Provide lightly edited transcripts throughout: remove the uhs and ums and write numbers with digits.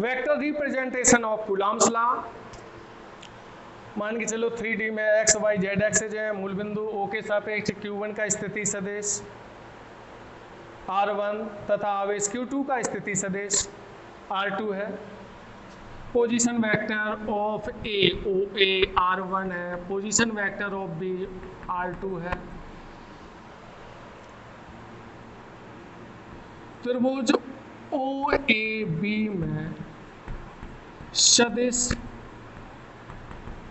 Vector representation of Coulomb's law. मान के चलो 3D में एक्स वाई जेड एक्सेज है, मूल बिंदु O के सापेक्ष Q1 का स्थिति सदिश R1 तथा आवेश Q2 का स्थिति सदिश R2 है। Position vector of A OA R1 है, position vector of B R2 है। त्रिभुज OAB में सदिश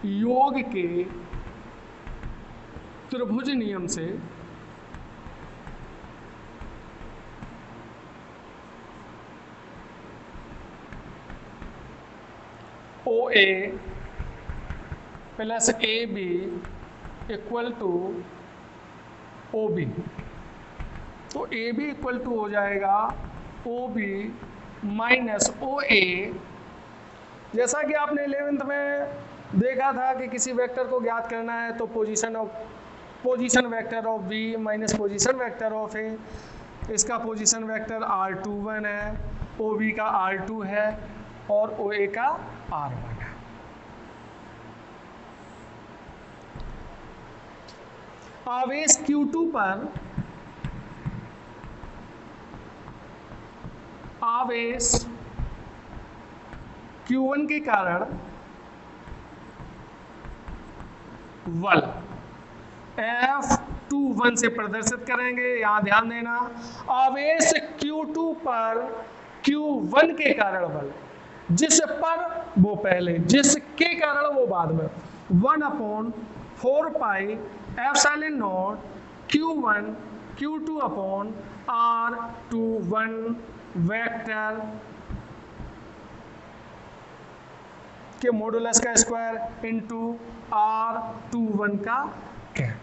योग के त्रिभुज नियम से OA plus AB equal to OB। तो AB इक्वल टू हो जाएगा OB माइनस OA। जैसा कि आपने 11th में देखा था कि किसी वेक्टर को ज्ञात करना है तो position vector of B minus position vector of A। इसका पोजीशन वेक्टर R21 है, OB का R2 है और OA का R1 है। आवेश Q2 पर आवेश Q1 के कारण बल F21 से प्रदर्शित करेंगे। यहां ध्यान देना, आवेश Q2 पर Q1 के कारण बल, जिस पर वो पहले, जिसके कारण वो बाद में, 1/4 pi epsilon nought Q1 Q2 upon R21 vector के मॉडुलस का स्क्वायर इंटू R21 का कैप।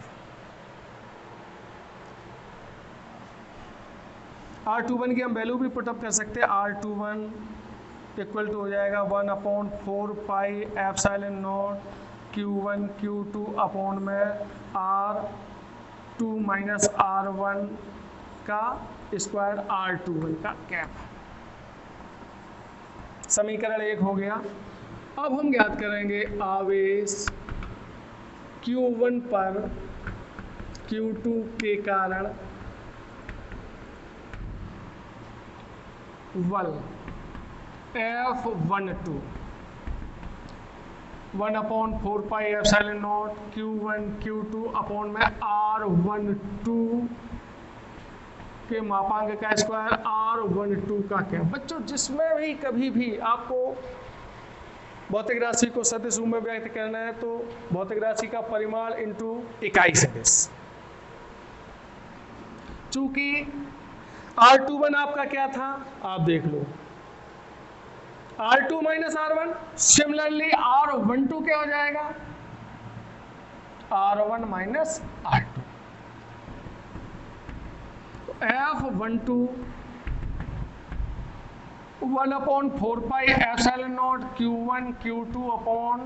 R21 की हम वैल्यू भी पुटअप कर सकते हैं। R21 इक्वल टू हो जाएगा 1/4 pi epsilon nought Q1 Q2 upon में R2 माइनस R1 का स्क्वायर R21 का कैप। समीकरण 1 हो गया। अब हम ज्ञात करेंगे आवेश Q1 पर Q2 के कारण बल F12 1/4 pi epsilon nought Q1 Q2 upon में R12 के मापांक का स्क्वायर R12 का क्या। बच्चों जिसमें भी कभी भी आपको भौतिक राशि को सदिश रूप में व्यक्त करना है तो भौतिक राशि का परिमाण इंटू इकाई सदिश। चूंकि R21 आपका क्या था आप देख लो, R2 minus R1, similarly R12 क्या हो जाएगा, R1 minus R2। F12 1/4 pi epsilon nought Q1 Q2 upon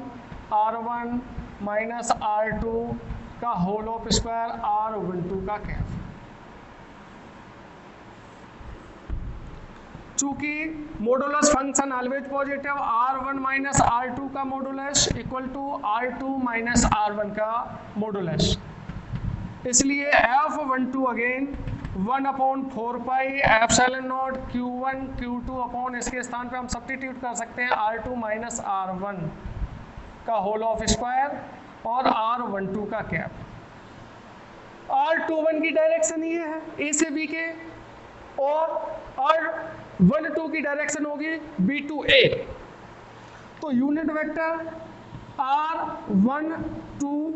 R1 minus R2 का होल ऑफ स्क्वायर R12 का कैप। चूंकि modulus function always positive, R1 minus R2 का modulus equal to R2 minus R1 का modulus, इसलिए F12 again 1/4 pi epsilon nought Q1 Q2 upon, इसके स्थान पे हम सब्स्टिट्यूट कर सकते हैं R2 माइनस R1 का होल ऑफ स्क्वायर और R12 का कैप। R21 की डायरेक्शन ये है A से B के, और R12 की डायरेक्शन होगी B to A। तो unit vector R12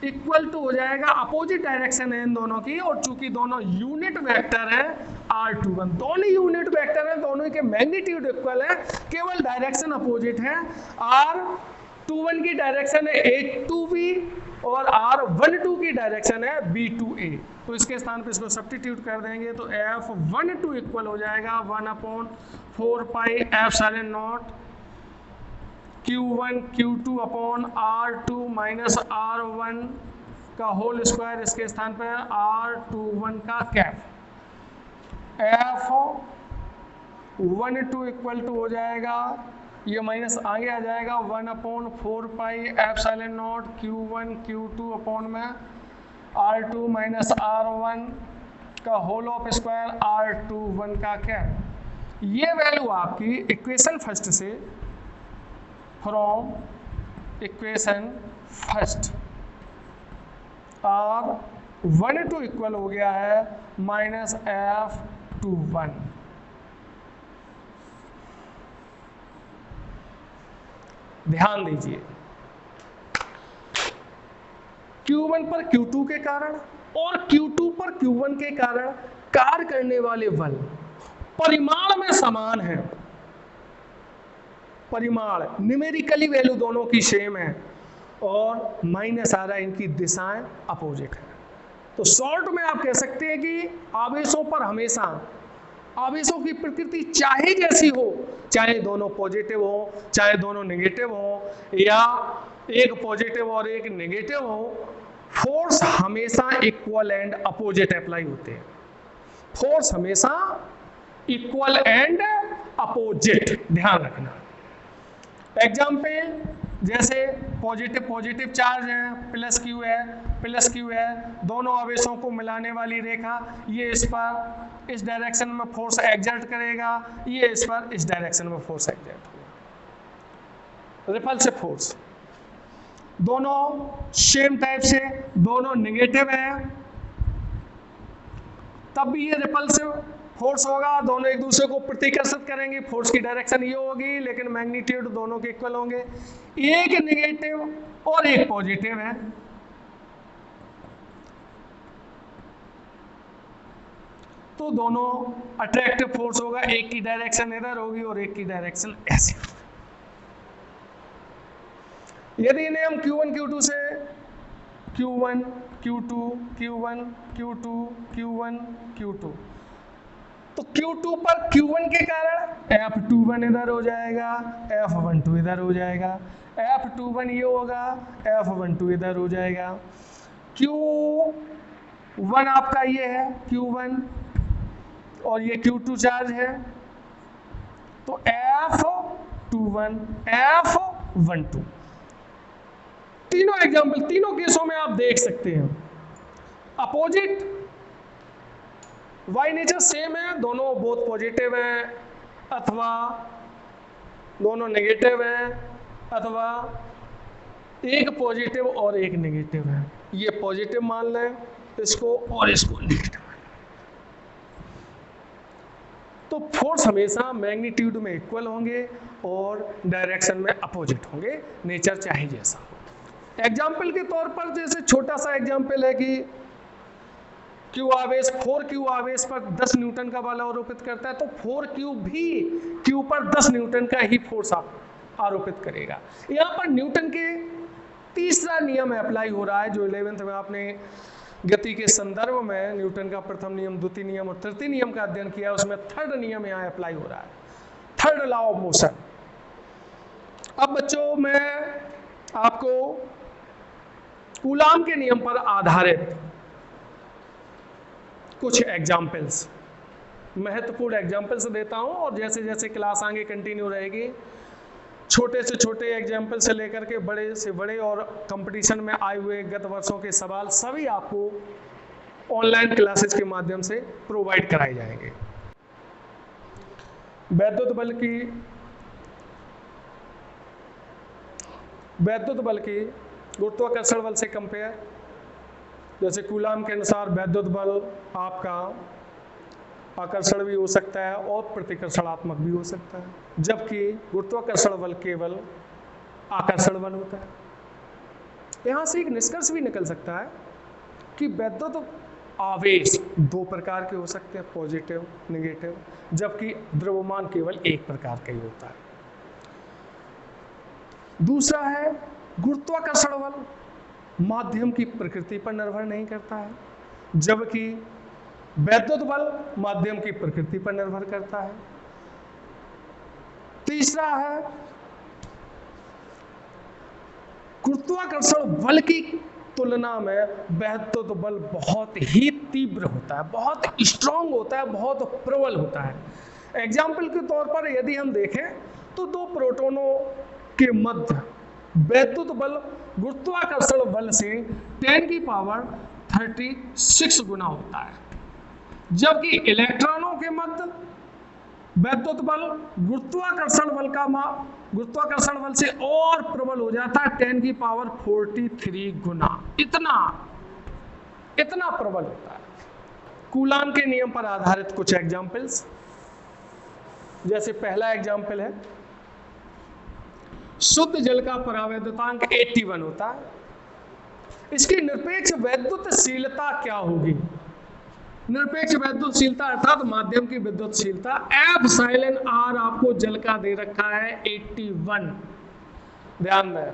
equal to हो जाएगा, अपोजिट डायरेक्शन है इन दोनों की, और चूंकि दोनों यूनिट वेक्टर है R21, दोनों यूनिट वेक्टर है, दोनों के मैग्नीट्यूड इक्वल है, केवल डायरेक्शन अपोजिट है। R21 की डायरेक्शन है A to B और R12 की डायरेक्शन है B to A। तो इसके स्थान पे इसको सब्स्टिट्यूट कर देंगे तो F12 इक्वल हो जाएगा 1/4 pi epsilon nought Q1 Q2 upon R2 minus R1 का होल स्क्वायर, इसके स्थान पर R21 का कैप। 1 2 इक्वल टू हो जाएगा, ये माइनस आगे आ जाएगा 1/4 pi epsilon nought Q1 Q2 upon में R2 माइनस R1 का होल ऑफ स्क्वायर R21 का क्या। ये वैल्यू आपकी इक्वेशन फर्स्ट से, फ्रॉम इक्वेशन फर्स्ट और 1 2 इक्वल हो गया है माइनस F21। ध्यान दीजिए, Q1 पर Q2 के कारण और Q2 पर Q1 के कारण कार्य करने वाले बल परिमाण में समान है, परिमाण न्यूमेरिकली वैल्यू दोनों की सेम है और माइनस आ रहा है, इनकी दिशाएं अपोजिट है। तो शॉर्ट में आप कह सकते हैं कि आवेशों पर हमेशा, आवेशों की प्रकृति चाहे जैसी हो, चाहे दोनों पॉजिटिव हो चाहे दोनों नेगेटिव हो या एक पॉजिटिव और एक नेगेटिव हो, फोर्स हमेशा इक्वल एंड अपोजिट अप्लाई होते हैं। फोर्स हमेशा इक्वल एंड अपोजिट, ध्यान रखना। एग्जाम्पल जैसे पॉजिटिव पॉजिटिव चार्ज है, प्लस क्यू है, दोनों आवेशों को मिलाने वाली रेखा, ये इस पर इस डायरेक्शन में फोर्स एक्सर्ट करेगा, ये इस पर इस डायरेक्शन में फोर्स एक्सर्ट होगा। रिपल्सिव फोर्स दोनों सेम टाइप से, दोनों नेगेटिव है, तब भी ये रिपल्सिव फोर्स होगा, दोनों एक दूसरे को प्रतिकर्षित करेंगे, फोर्स की डायरेक्शन ये होगी लेकिन मैग्नीट्यूड दोनों के इक्वल होंगे। एक नेगेटिव और एक पॉजिटिव है, तो दोनों अट्रैक्टिव फोर्स होगा, एक की डायरेक्शन इधर होगी और एक की डायरेक्शन ऐसे होगी। यदि इन्हें हम Q1 Q2 से Q1 Q2 Q1 Q2 Q1 Q2, तो Q2 पर Q1 के कारण F21 इधर हो जाएगा, F12 इधर हो जाएगा, F21 ये होगा, F12 इधर हो जाएगा। Q1 आपका ये है Q1 और ये Q2 चार्ज है, तो F21 F12। तीनों एग्जाम्पल, तीनों केसों में आप देख सकते हैं अपोजिट वाई नेचर सेम है, दोनों बोथ पॉजिटिव हैं अथवा दोनों नेगेटिव हैं अथवा एक पॉजिटिव और एक नेगेटिव है। ये पॉजिटिव मान लें इसको और इसको नेगेटिव मान लें, तो फोर्स हमेशा मैग्नीट्यूड में इक्वल होंगे और डायरेक्शन में अपोजिट होंगे, नेचर चाहे जैसा हो। एग्जाम्पल के तौर पर जैसे छोटा सा एग्जाम्पल है कि Q आवेश पर 10 न्यूटन का बल आरोपित करता है, तो 4Q भी Q पर 10 न्यूटन का ही फोर्स आरोपित करेगा। यहाँ पर न्यूटन के तीसरा नियम अप्लाई हो रहा है, जो 11th में आपने गति के संदर्भ में न्यूटन का प्रथम नियम, द्वितीय नियम और तृतीय नियम का अध्ययन किया, उसमें थर्ड नियम यहाँ अप्लाई हो रहा है, थर्ड लॉ ऑफ मोशन। अब बच्चों मैं आपको कूलाम के नियम पर आधारित कुछ एग्जाम्पल्स, महत्वपूर्ण एग्जाम्पल्स देता हूं और जैसे जैसे क्लास आगे कंटिन्यू रहेगी, छोटे से छोटे एग्जाम्पल से लेकर के बड़े से बड़े और कंपटीशन में आए हुए गत वर्षों के सवाल सभी आपको ऑनलाइन क्लासेस के माध्यम से प्रोवाइड कराए जाएंगे। वैद्युत बल की गुरुत्वाकर्षण बल से कंपेयर, जैसे कूलाम के अनुसार वैद्युत बल आपका आकर्षण भी हो सकता है और प्रतिकर्षणात्मक भी हो सकता है, जबकि गुरुत्वाकर्षण बल केवल आकर्षण बल होता है। यहाँ से एक निष्कर्ष भी निकल सकता है कि वैद्युत आवेश दो प्रकार के हो सकते हैं, पॉजिटिव नेगेटिव, जबकि द्रव्यमान केवल एक प्रकार का ही होता है। दूसरा है गुरुत्वाकर्षण बल माध्यम की प्रकृति पर निर्भर नहीं करता है, जबकि वैद्युत बल माध्यम की प्रकृति पर निर्भर करता है। तीसरा है गुरुत्वाकर्षण बल की तुलना में वैद्युत बल बहुत ही तीव्र होता है, बहुत स्ट्रांग होता है, बहुत प्रबल होता है। एग्जाम्पल के तौर पर यदि हम देखें तो दो प्रोटोनों के मध्य वैद्युत बल गुरुत्वाकर्षण बल से 10 की पावर 36 गुना होता है, जबकि इलेक्ट्रॉनों के मध्य वैद्युत बल गुरुत्वाकर्षण बल से और प्रबल हो जाता है 10 की पावर 43 गुना। इतना प्रबल होता है। कूलाम के नियम पर आधारित कुछ एग्जाम्पल्स, जैसे पहला एग्जाम्पल है, शुद्ध जल का परावैद्युतांक 81 होता है, इसकी निरपेक्ष वैद्युतशीलता क्या होगी? निरपेक्ष वैद्युतशीलता अर्थात माध्यम की विद्युतशीलता एप्सिलॉन आर आपको जल का दे रखा है 81। ध्यान दें,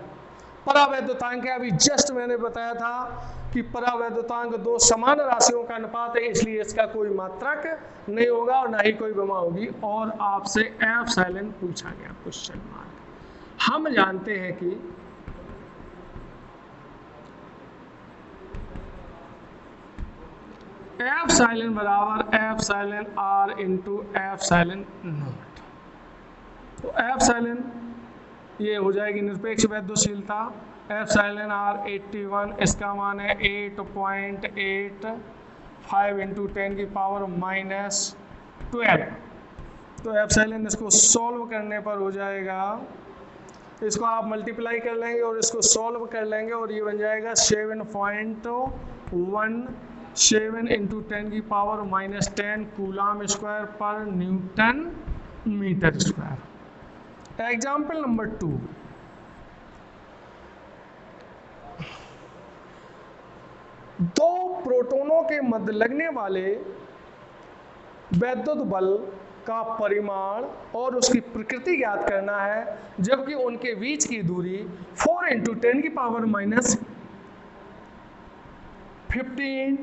परावैद्युतांक है, अभी जस्ट मैंने बताया था कि परावैद्युतांक दो समान राशियों का अनुपात है, इसलिए इसका कोई मात्रक नहीं होगा और ना ही कोई विमा होगी। और आपसे एप्सिलॉन पूछा गया क्वेश्चन मार्क। हम जानते हैं कि एप्सिलॉन बराबर epsilon r into epsilon nought. तो एप्सिलॉन ये हो जाएगी निरपेक्ष वैद्युतशीलता, एप्सिलॉन आर 81, इसका मान है 8.85 इंटू 10 की पावर -12। तो एप्सिलॉन इसको सॉल्व करने पर हो जाएगा, इसको आप मल्टीप्लाई कर लेंगे और इसको सॉल्व कर लेंगे और ये बन जाएगा 7.17 इंटू 10 की पावर -10 कूलाम स्क्वायर पर newton metre square. Example number 2, दो प्रोटोनों के मध्य लगने वाले वैद्युत बल का परिमाण और उसकी प्रकृति ज्ञात करना है, जबकि उनके बीच की दूरी 4 इंटू 10 की पावर -15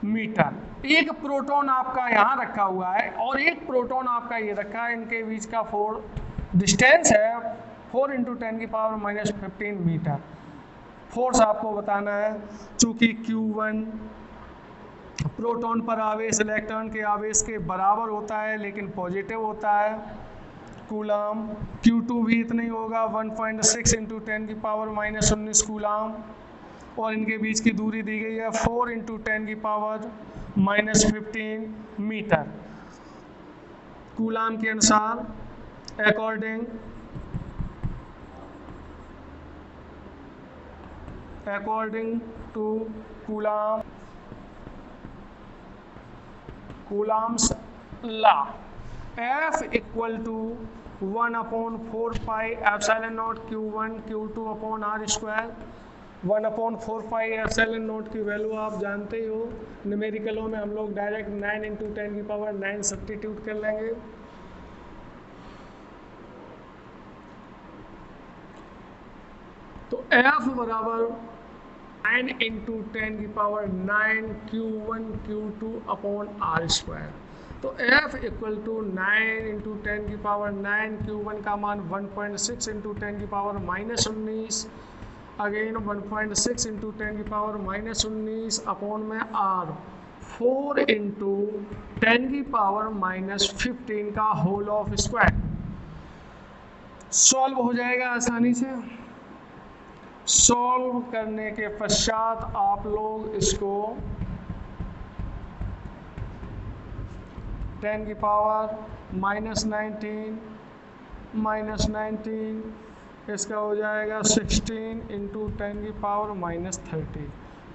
मीटर। एक प्रोटॉन आपका यहाँ रखा हुआ है और एक प्रोटॉन आपका ये रखा है, इनके बीच का डिस्टेंस है 4 इंटू 10 की पावर -15 मीटर। फोर्स आपको बताना है, चूंकि Q1 प्रोटॉन पर आवेश इलेक्ट्रॉन के आवेश के बराबर होता है लेकिन पॉजिटिव होता है, कूलाम। Q2 भी इतना ही होगा 1.6 इंटू 10 की पावर -19 कूलाम, और इनके बीच की दूरी दी गई है 4 इंटू 10 की पावर -15 मीटर। कूलाम के अनुसार according to coulomb's law, F equal to 1/4 pi epsilon nought Q1 Q2 upon R square. 1/4 pi epsilon nought की वैल्यू आप जानते ही हो, न्यूमेरिकलों में हम लोग डायरेक्ट 9 इंटू 10 की पावर 9 सब्स्टिट्यूट कर लेंगे। तो F बराबर 9 इंटू 10 की power 9 Q1 Q2 upon R square. तो F इक्वल टू 9 इंटू 10 की पावर 9, Q1 का मान 1.6 इंटू 10 की पावर -19, अगेन 1.6 इंटू 10 की पावर -19 अपॉन में R, 4 इंटू 10 की पावर -15 का होल ऑफ स्क्वायर। सॉल्व हो जाएगा आसानी से। सॉल्व करने के पश्चात आप लोग इसको 10 की पावर -19 इसका हो जाएगा 16 इंटू 10 की पावर -30।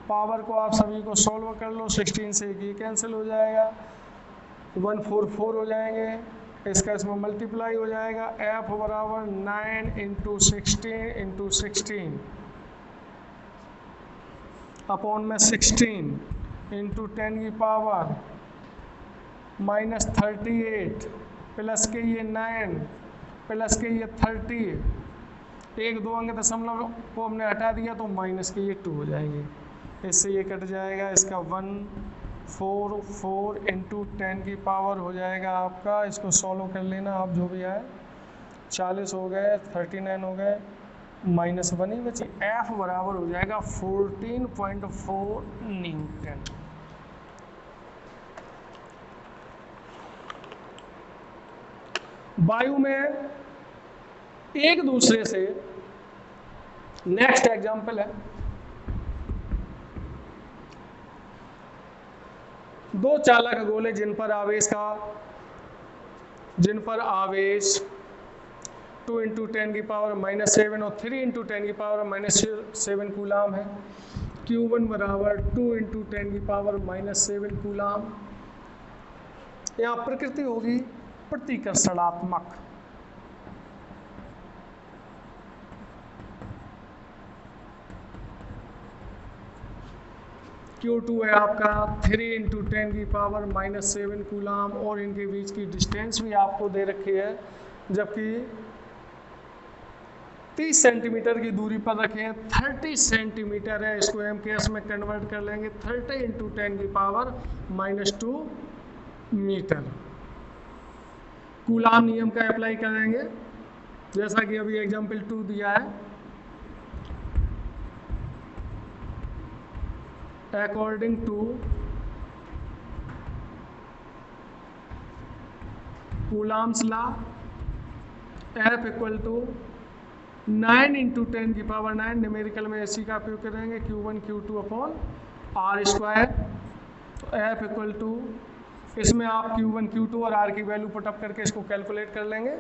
पावर को आप सभी को सॉल्व कर लो, 16 से ये कैंसिल हो जाएगा, 144 हो जाएंगे, इसका इसमें मल्टीप्लाई हो जाएगा। F बराबर 9 इंटू 16 अपॉन में 16 इंटू 10 की पावर -38 प्लस के ये 9 प्लस के ये 30, एक दो अंक दशमलव को हमने हटा दिया तो माइनस के ये 2 हो जाएंगे, इससे ये कट जाएगा, इसका 144 इंटू 10 की पावर हो जाएगा आपका, इसको सॉल्व कर लेना आप जो भी आए, 40 हो गए, 39 हो गए, -1 ही बची। F बराबर हो जाएगा 14.4 न्यूटन। वायु में एक दूसरे से, नेक्स्ट एग्जाम्पल है, दो चालक गोले जिन पर आवेश 2 × 10⁻⁻7 और 3 × 10⁻⁻7 कूलाम है। Q1 बराबर 2 × 10⁻⁻7 कूलाम। यहाँ प्रकृति होगी प्रतिकर्षणात्मक। Q2 है आपका 3 × 10⁻⁻7 कूलाम और इनके बीच की डिस्टेंस भी आपको दे रखी है, जबकि 30 सेंटीमीटर की दूरी पर रखे हैं। 30 सेंटीमीटर है, इसको एमकेएस में कन्वर्ट कर लेंगे 30 × 10⁻⁻2 मीटर। कूलाम नियम का अप्लाई करेंगे जैसा कि अभी एग्जाम्पल 2 दिया है। According to Coulomb's law, F = 9 × 10⁻⁹, numerical में इसी का उपयोग करेंगे, Q1 Q2/r²। तो F = इसमें आप Q1 Q2 और R की वैल्यू पुटअप करके इसको कैलकुलेट कर लेंगे।